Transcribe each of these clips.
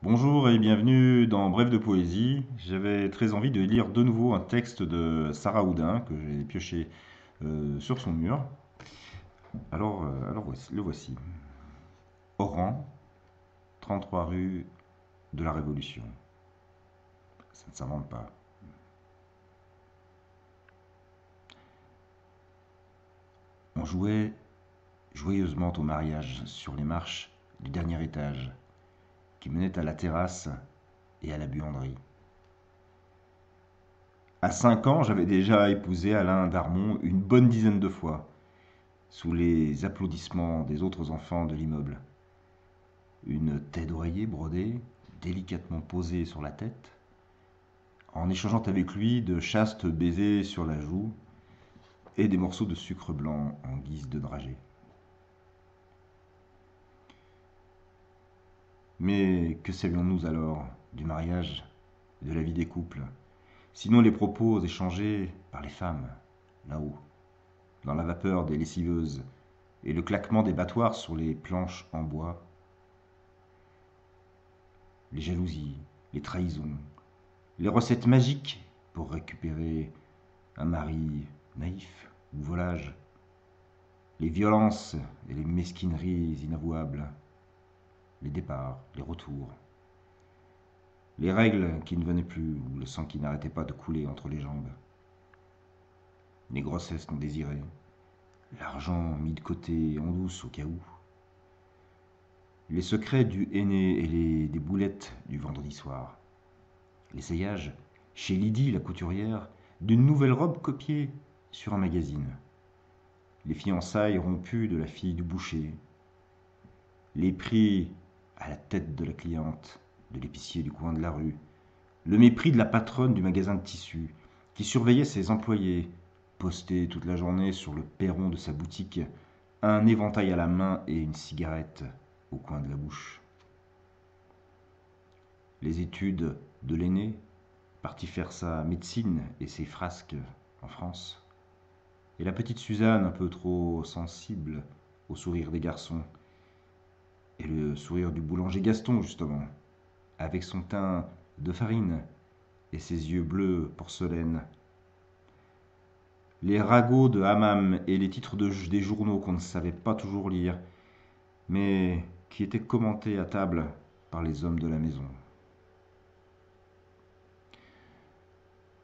Bonjour et bienvenue dans Bref de poésie. J'avais très envie de lire de nouveau un texte de Sarah Houdin que j'ai pioché sur son mur. Alors le voici. Oran, 33 rue de la Révolution. Ça ne s'invente pas. On jouait joyeusement au mariage sur les marches du dernier étage qui menait à la terrasse et à la buanderie. À 5 ans, j'avais déjà épousé Alain Darmon une bonne dizaine de fois, sous les applaudissements des autres enfants de l'immeuble. Une taie d'oreiller brodée, délicatement posée sur la tête, en échangeant avec lui de chastes baisers sur la joue et des morceaux de sucre blanc en guise de dragée. Mais que savions-nous alors du mariage, de la vie des couples, sinon les propos échangés par les femmes, là-haut, dans la vapeur des lessiveuses et le claquement des battoirs sur les planches en bois, les jalousies, les trahisons, les recettes magiques pour récupérer un mari naïf ou volage, les violences et les mesquineries inavouables, les départs, les retours, les règles qui ne venaient plus ou le sang qui n'arrêtait pas de couler entre les jambes, les grossesses non désirées, l'argent mis de côté en douce au cas où, les secrets du henné et des boulettes du vendredi soir, l'essayage, chez Lydie la couturière, d'une nouvelle robe copiée sur un magazine, les fiançailles rompues de la fille du boucher, les prix à la tête de la cliente, de l'épicier du coin de la rue, le mépris de la patronne du magasin de tissus, qui surveillait ses employés, postés toute la journée sur le perron de sa boutique, un éventail à la main et une cigarette au coin de la bouche. Les études de l'aîné, parti faire sa médecine et ses frasques en France, et la petite Suzanne un peu trop sensible au sourire des garçons, et le sourire du boulanger Gaston justement, avec son teint de farine et ses yeux bleus porcelaine, les ragots de hammam et les titres des journaux qu'on ne savait pas toujours lire, mais qui étaient commentés à table par les hommes de la maison.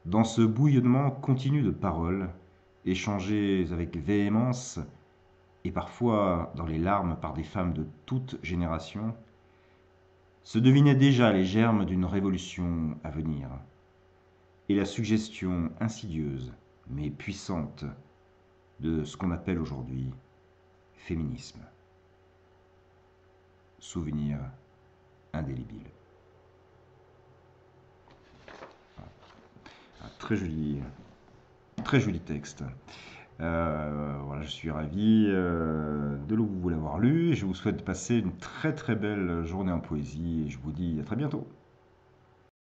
Dans ce bouillonnement continu de paroles, échangées avec véhémence et parfois dans les larmes par des femmes de toute génération, se devinaient déjà les germes d'une révolution à venir, et la suggestion insidieuse mais puissante de ce qu'on appelle aujourd'hui féminisme. Souvenir indélébile. Un très joli texte. Voilà, je suis ravi de vous l'avoir lu et je vous souhaite passer une très belle journée en poésie et je vous dis à très bientôt.